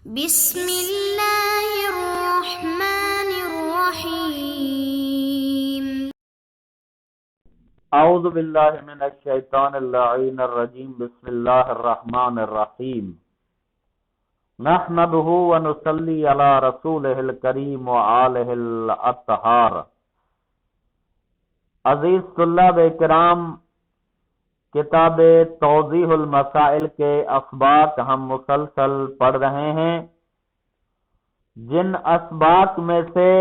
بسم اللہ الرحمن الرحیم۔ اعوذ باللہ من الشیطان اللعین الرجیم، بسم اللہ الرحمن الرحیم۔ نحمده ونصلی علی رسولہ الکریم وآلہ الاطہار۔ عزیز طلاب کرام، کتاب توضیح المسائل کے اسباق ہم مسلسل پڑھ رہے ہیں، جن اسباق میں سے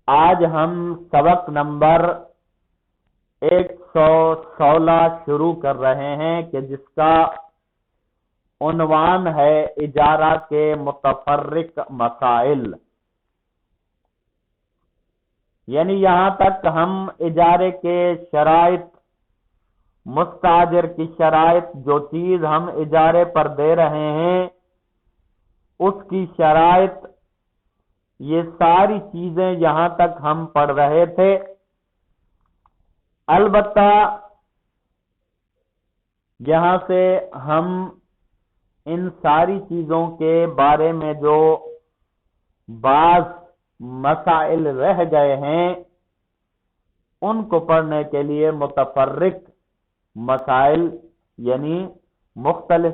آج ہم سبق نمبر 116 شروع کر رہے ہیں کہ جس کا عنوان ہے اجارہ کے متفرق مسائل۔ یعنی یہاں تک ہم اجارے کے شرائط، مستاجر کی شرائط، جو چیز ہم اجارے پر دے رہے ہیں اس کی شرائط، یہ ساری چیزیں یہاں تک ہم پڑھ رہے تھے۔ البتہ یہاں سے ہم ان ساری چیزوں کے بارے میں جو بعض مسائل رہ گئے ہیں ان کو پڑھنے کے لیے متفرق مسائل، یعنی مختلف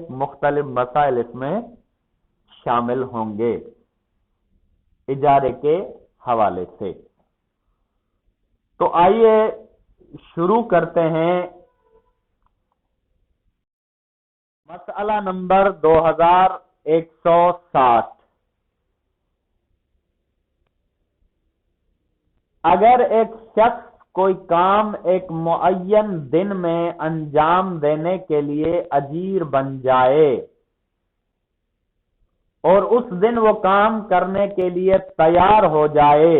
مسائل اس میں شامل ہوں گے اجارے کے حوالے سے۔ تو آئیے شروع کرتے ہیں۔ مسئلہ نمبر 2160۔ اگر ایک شخص کوئی کام ایک معین دن میں انجام دینے کے لیے اجیر بن جائے اور اس دن وہ کام کرنے کے لیے تیار ہو جائے،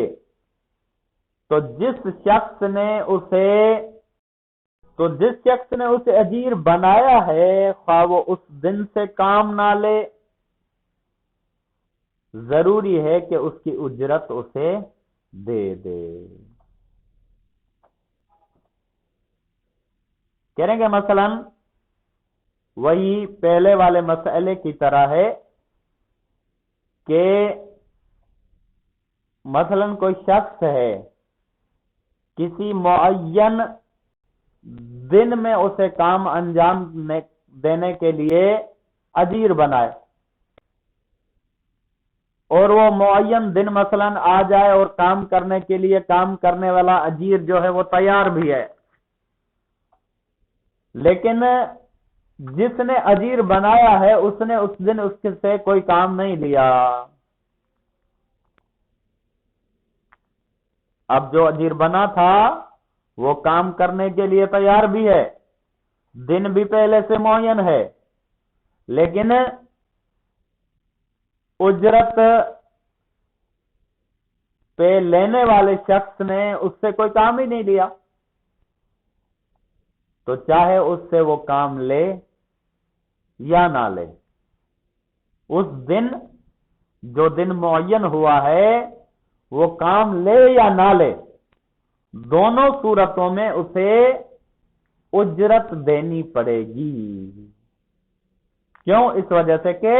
تو جس شخص نے اسے اجیر بنایا ہے، خواہ وہ اس دن سے کام نہ لے، ضروری ہے کہ اس کی اجرت اسے دے دے۔ کہیں گے مثلا وہی پہلے والے مسئلے کی طرح ہے کہ مثلا کوئی شخص ہے، کسی معین دن میں اسے کام انجام دینے کے لیے اجیر بنائے، اور وہ معین دن مثلا آ جائے اور کام کرنے کے لیے کام کرنے والا اجیر جو ہے وہ تیار بھی ہے، لیکن جس نے اجیر بنایا ہے اس نے اس دن اس سے کوئی کام نہیں لیا۔ اب جو اجیر بنا تھا وہ کام کرنے کے لیے تیار بھی ہے، دن بھی پہلے سے معین ہے، لیکن اجرت پہ لینے والے شخص نے اس سے کوئی کام ہی نہیں لیا، تو چاہے اس سے وہ کام لے یا نہ لے، اس دن جو دن معین ہوا ہے وہ کام لے یا نہ لے، دونوں صورتوں میں اسے اجرت دینی پڑے گی۔ کیوں؟ اس وجہ سے کہ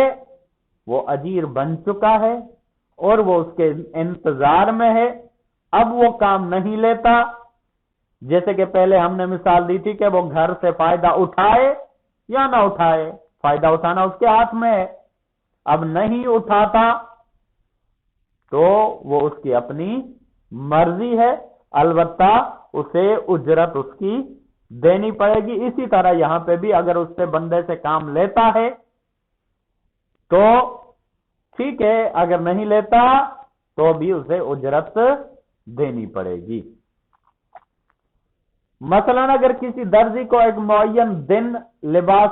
وہ اجیر بن چکا ہے اور وہ اس کے انتظار میں ہے، اب وہ کام نہیں لیتا۔ جیسے کہ پہلے ہم نے مثال دی تھی کہ وہ گھر سے فائدہ اٹھائے یا نہ اٹھائے، فائدہ اٹھانا اس کے ہاتھ میں ہے، اب نہیں اٹھاتا تو وہ اس کی اپنی مرضی ہے، البتہ اسے اجرت اس کی دینی پڑے گی۔ اسی طرح یہاں پہ بھی اگر اس سے بندے سے کام لیتا ہے تو ٹھیک ہے، اگر نہیں لیتا تو بھی اسے اجرت دینی پڑے گی۔ مثلا اگر کسی درزی کو ایک معین دن لباس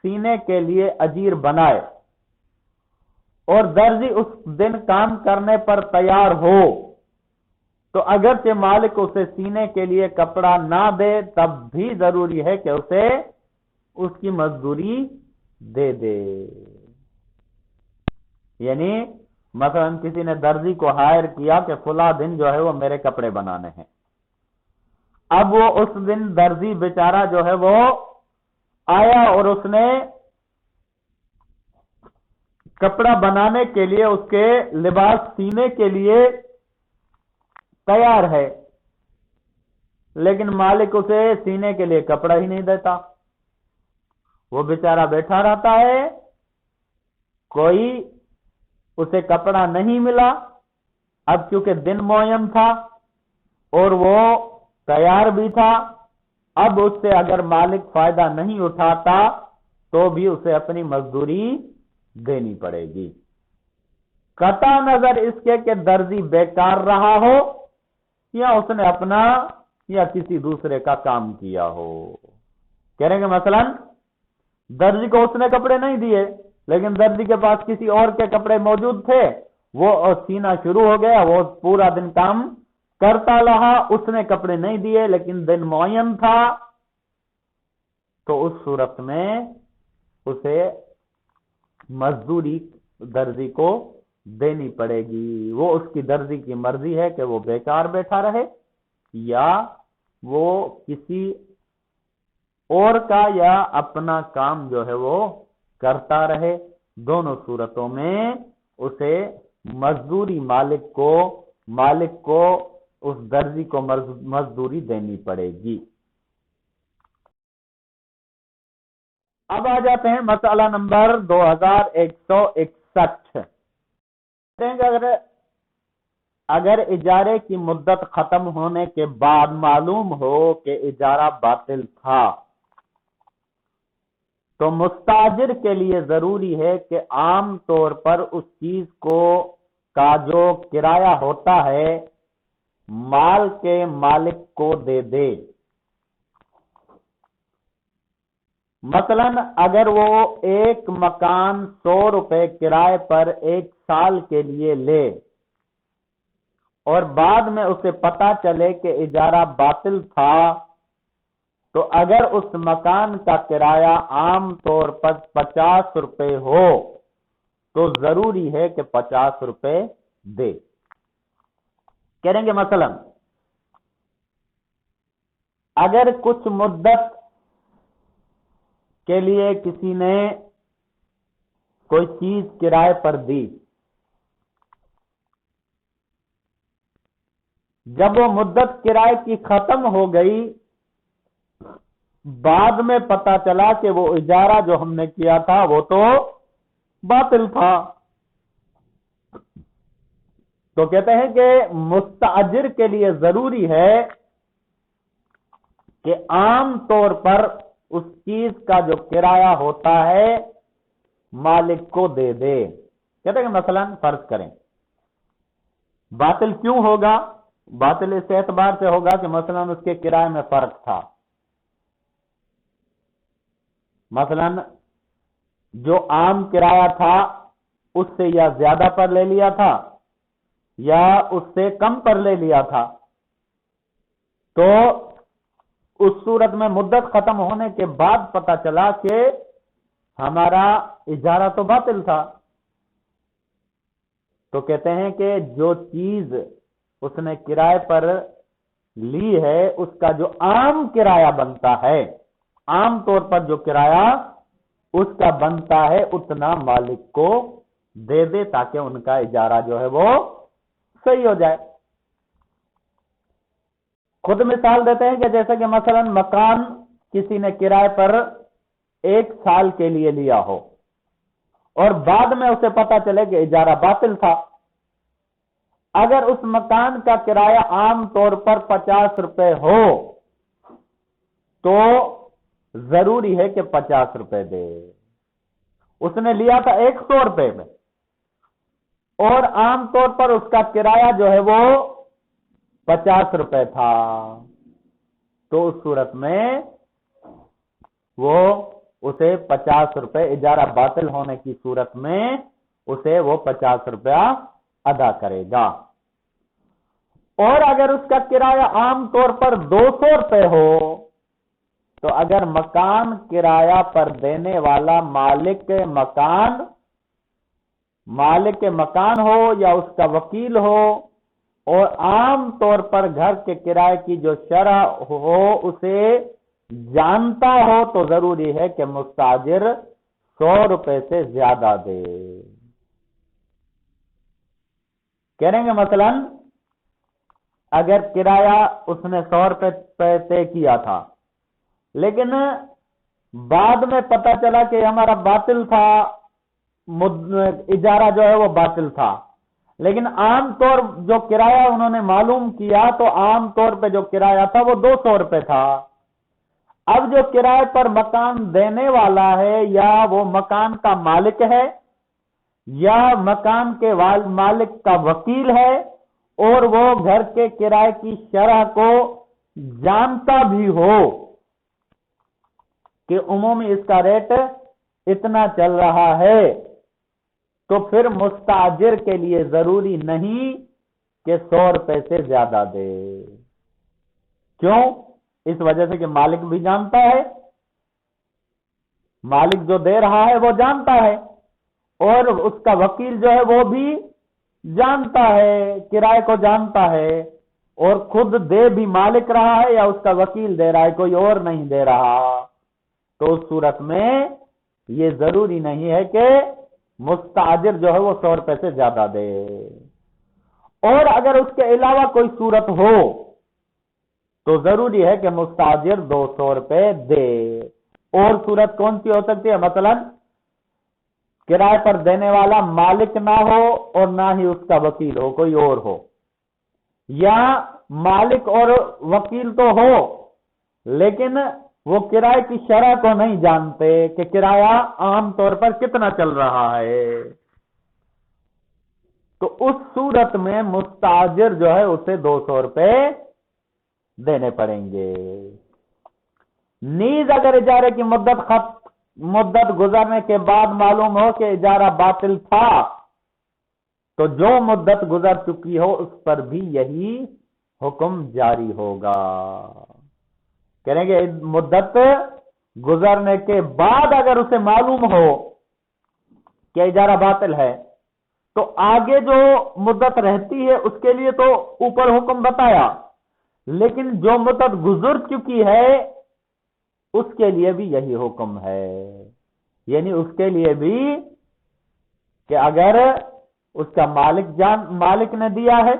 سینے کے لیے اجیر بنائے اور درزی اس دن کام کرنے پر تیار ہو، تو اگرچہ مالک اسے سینے کے لیے کپڑا نہ دے تب بھی ضروری ہے کہ اسے اس کی مزدوری دے دے۔ یعنی مثلا کسی نے درزی کو ہائر کیا کہ فلاں دن جو ہے وہ میرے کپڑے بنانے ہیں، اب وہ اس دن درزی بیچارہ جو ہے وہ آیا اور اس نے کپڑا بنانے کے لیے، اس کے لباس سینے کے لیے تیار ہے، لیکن مالک اسے سینے کے لیے کپڑا ہی نہیں دیتا، وہ بیچارہ بیٹھا رہتا ہے، کوئی اسے کپڑا نہیں ملا۔ اب چونکہ دن معین تھا اور وہ تیار بھی تھا، اب اس سے اگر مالک فائدہ نہیں اٹھاتا تو بھی اسے اپنی مزدوری دینی پڑے گی، قطع نظر اس کے کہ درزی بیکار رہا ہو یا اس نے اپنا یا کسی دوسرے کا کام کیا ہو۔ کہہ رہے ہیں کہ مثلا درزی کو اس نے کپڑے نہیں دیے، لیکن درزی کے پاس کسی اور کے کپڑے موجود تھے، وہ سینا شروع ہو گیا، وہ پورا دن کام کرتا رہا، اس نے کپڑے نہیں دیے لیکن دن معین تھا، تو اس صورت میں اسے مزدوری درزی کو دینی پڑے گی۔ وہ اس کی درزی کی مرضی ہے کہ وہ بیکار بیٹھا رہے یا وہ کسی اور کا یا اپنا کام جو ہے وہ کرتا رہے، دونوں صورتوں میں اسے مزدوری مالک کو اس درزی کو مزدوری دینی پڑے گی۔ اب آ جاتے ہیں مسئلہ نمبر 2161۔ اگر اجارے کی مدت ختم ہونے کے بعد معلوم ہو کہ اجارہ باطل تھا تو مستاجر کے لیے ضروری ہے کہ عام طور پر اس چیز کا جو کرایہ ہوتا ہے مال کے مالک کو دے دے۔ مثلا اگر وہ ایک مکان 100 روپے کرائے پر 1 سال کے لیے لے اور بعد میں اسے پتا چلے کہ اجارہ باطل تھا، تو اگر اس مکان کا کرایہ عام طور پر 50 روپے ہو تو ضروری ہے کہ 50 روپے دے۔ کہہ رہیں گے مثلا اگر کچھ مدت کے لیے کسی نے کوئی چیز کرائے پر دی، جب وہ مدت کرائے کی ختم ہو گئی، بعد میں پتا چلا کہ وہ اجارہ جو ہم نے کیا تھا وہ تو باطل تھا، تو کہتے ہیں کہ مستاجر کے لیے ضروری ہے کہ عام طور پر اس چیز کا جو کرایہ ہوتا ہے مالک کو دے دے۔ کہتے ہیں کہ مثلا فرض کریں، باطل کیوں ہوگا؟ باطل اس اعتبار سے ہوگا کہ مثلا اس کے کرائے میں فرق تھا، مثلا جو عام کرایہ تھا اس سے یا زیادہ پر لے لیا تھا یا اس سے کم پر لے لیا تھا، تو اس صورت میں مدت ختم ہونے کے بعد پتا چلا کہ ہمارا اجارہ تو باطل تھا، تو کہتے ہیں کہ جو چیز اس نے کرائے پر لی ہے اس کا جو عام کرایہ بنتا ہے، عام طور پر جو کرایہ اس کا بنتا ہے اتنا مالک کو دے دے تاکہ ان کا اجارہ جو ہے وہ صحیح ہو جائے۔ خود مثال دیتے ہیں کہ جیسے کہ مثلا مکان کسی نے کرائے پر 1 سال کے لیے لیا ہو اور بعد میں اسے پتا چلے کہ اجارہ باطل تھا، اگر اس مکان کا کرایہ عام طور پر 50 روپے ہو تو ضروری ہے کہ 50 روپے دے۔ اس نے لیا تھا 100 روپے میں اور عام طور پر اس کا کرایہ جو ہے وہ 50 روپے تھا، تو اس صورت میں وہ اسے 50 روپے اجارہ باطل ہونے کی صورت میں اسے وہ 50 روپیہ ادا کرے گا۔ اور اگر اس کا کرایہ عام طور پر 200 روپے ہو تو اگر مکان کرایہ پر دینے والا مالک مکان ہو یا اس کا وکیل ہو اور عام طور پر گھر کے کرائے کی جو شرح ہو اسے جانتا ہو تو ضروری ہے کہ مستاجر 100 روپے سے زیادہ دے۔ کہہ رہے ہیں مثلا اگر کرایہ اس نے 100 روپے طے کیا تھا، لیکن بعد میں پتا چلا کہ ہمارا باطل تھا، اجارہ جو ہے وہ باطل تھا، لیکن عام طور جو کرایہ انہوں نے معلوم کیا تو عام طور پہ جو کرایہ تھا وہ 200 روپے تھا۔ اب جو کرائے پر مکان دینے والا ہے یا وہ مکان کا مالک ہے یا مکان کے مالک کا وکیل ہے اور وہ گھر کے کرائے کی شرح کو جانتا بھی ہو کہ عمومی اس کا ریٹ اتنا چل رہا ہے، تو پھر مستاجر کے لیے ضروری نہیں کہ 100 روپے سے زیادہ دے۔ کیوں؟ اس وجہ سے کہ مالک بھی جانتا ہے، مالک جو دے رہا ہے وہ جانتا ہے، اور اس کا وکیل جو ہے وہ بھی جانتا ہے، کرائے کو جانتا ہے، اور خود دے بھی مالک رہا ہے یا اس کا وکیل دے رہا ہے، کوئی اور نہیں دے رہا، تو اس صورت میں یہ ضروری نہیں ہے کہ مستاجر جو ہے وہ 100 روپے سے زیادہ دے۔ اور اگر اس کے علاوہ کوئی صورت ہو تو ضروری ہے کہ مستاجر 200 روپے دے۔ اور صورت کون سی ہو سکتی ہے؟ مثلا کرائے پر دینے والا مالک نہ ہو اور نہ ہی اس کا وکیل ہو، کوئی اور ہو، یا مالک اور وکیل تو ہو لیکن وہ کرائے کی شرح کو نہیں جانتے کہ کرایہ عام طور پر کتنا چل رہا ہے، تو اس صورت میں مستاجر جو ہے اسے 200 روپے دینے پڑیں گے۔ نیز اگر اجارے کی مدت گزرنے کے بعد معلوم ہو کہ اجارہ باطل تھا تو جو مدت گزر چکی ہو اس پر بھی یہی حکم جاری ہوگا۔ کہیں گے مدت گزرنے کے بعد اگر اسے معلوم ہو کہ اجارہ باطل ہے تو آگے جو مدت رہتی ہے اس کے لیے تو اوپر حکم بتایا، لیکن جو مدت گزر چکی ہے اس کے لیے بھی یہی حکم ہے، یعنی اس کے لیے بھی کہ اگر اس کا مالک نے دیا ہے،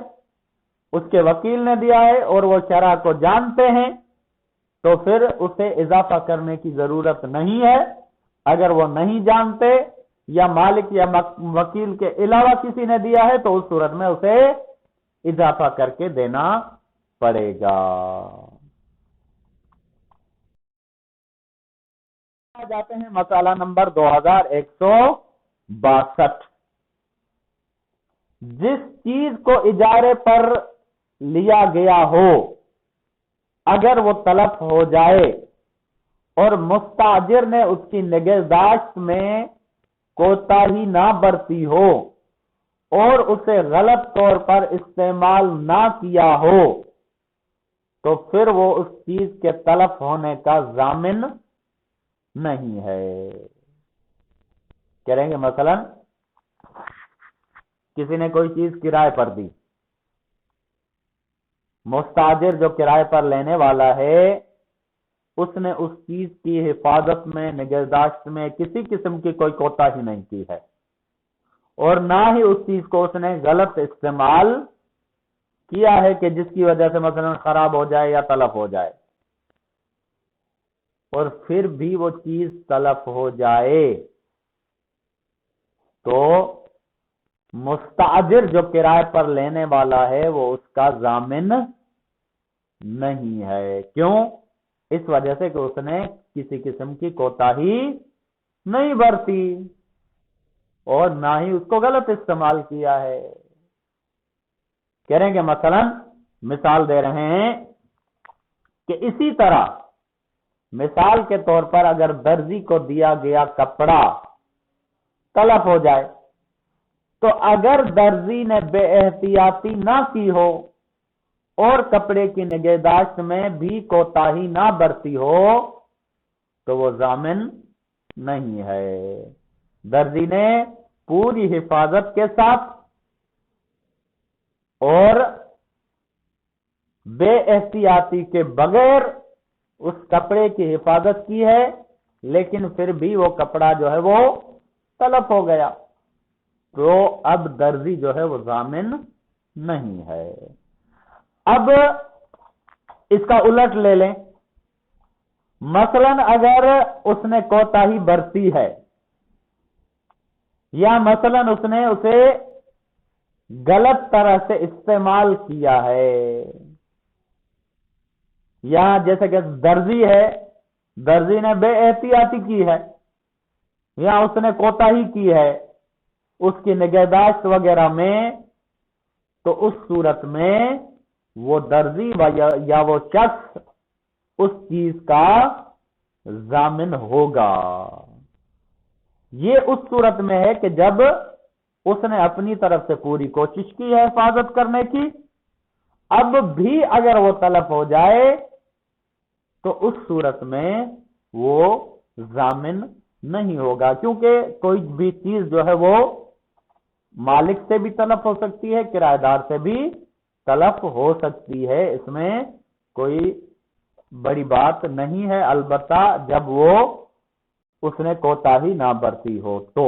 اس کے وکیل نے دیا ہے اور وہ شرح کو جانتے ہیں تو پھر اسے اضافہ کرنے کی ضرورت نہیں ہے۔ اگر وہ نہیں جانتے یا مالک یا وکیل کے علاوہ کسی نے دیا ہے تو اس صورت میں اسے اضافہ کر کے دینا پڑے گا۔ جاتے ہیں مسئلہ نمبر 2162۔ جس چیز کو اجارے پر لیا گیا ہو اگر وہ تلف ہو جائے اور مستاجر نے اس کی نگہداشت میں کوتاہی نہ برتی ہو اور اسے غلط طور پر استعمال نہ کیا ہو تو پھر وہ اس چیز کے تلف ہونے کا ضامن نہیں ہے۔ کہہ رہیں گے مثلا کسی نے کوئی چیز کرائے پر دی، مستاجر جو کرائے پر لینے والا ہے اس نے اس چیز کی حفاظت میں نگہداشت میں کسی قسم کی کوئی کوتاہی نہیں کی ہے اور نہ ہی اس چیز کو اس نے غلط استعمال کیا ہے کہ جس کی وجہ سے مثلا خراب ہو جائے یا تلف ہو جائے، اور پھر بھی وہ چیز تلف ہو جائے تو مستاجر جو کرائے پر لینے والا ہے وہ اس کا ضامن نہیں ہے۔ کیوں؟ اس وجہ سے کہ اس نے کسی قسم کی کوتاہی نہیں برتی اور نہ ہی اس کو غلط استعمال کیا ہے۔ کہہ رہے ہیں کہ مثلا مثال دے رہے ہیں کہ اسی طرح مثال کے طور پر اگر درزی کو دیا گیا کپڑا تلف ہو جائے تو اگر درزی نے بے احتیاطی نہ کی ہو اور کپڑے کی نگہداشت میں بھی کوتاہی نہ برتی ہو تو وہ ضامن نہیں ہے۔ درزی نے پوری حفاظت کے ساتھ اور بے احتیاطی کے بغیر اس کپڑے کی حفاظت کی ہے، لیکن پھر بھی وہ کپڑا جو ہے وہ تلف ہو گیا تو اب درزی جو ہے وہ ضامن نہیں ہے۔ اب اس کا الٹ لے لیں، مثلاً اگر اس نے کوتاہی برتی ہے یا مثلاً اس نے اسے غلط طرح سے استعمال کیا ہے، یا جیسے کہ درزی ہے، درزی نے بے احتیاطی کی ہے یا اس نے کوتاہی کی ہے اس کی نگہداشت وغیرہ میں، تو اس صورت میں وہ درزی یا وہ شخص اس چیز کا ضامن ہوگا۔ یہ اس صورت میں ہے کہ جب اس نے اپنی طرف سے پوری کوشش کی ہے حفاظت کرنے کی، اب بھی اگر وہ تلف ہو جائے تو اس صورت میں وہ ضامن نہیں ہوگا، کیونکہ کوئی بھی چیز جو ہے وہ مالک سے بھی تلف ہو سکتی ہے، کرایہ دار سے بھی تلف ہو سکتی ہے، اس میں کوئی بڑی بات نہیں ہے، البتہ جب وہ اس نے کوتاہی نہ برتی ہو تو۔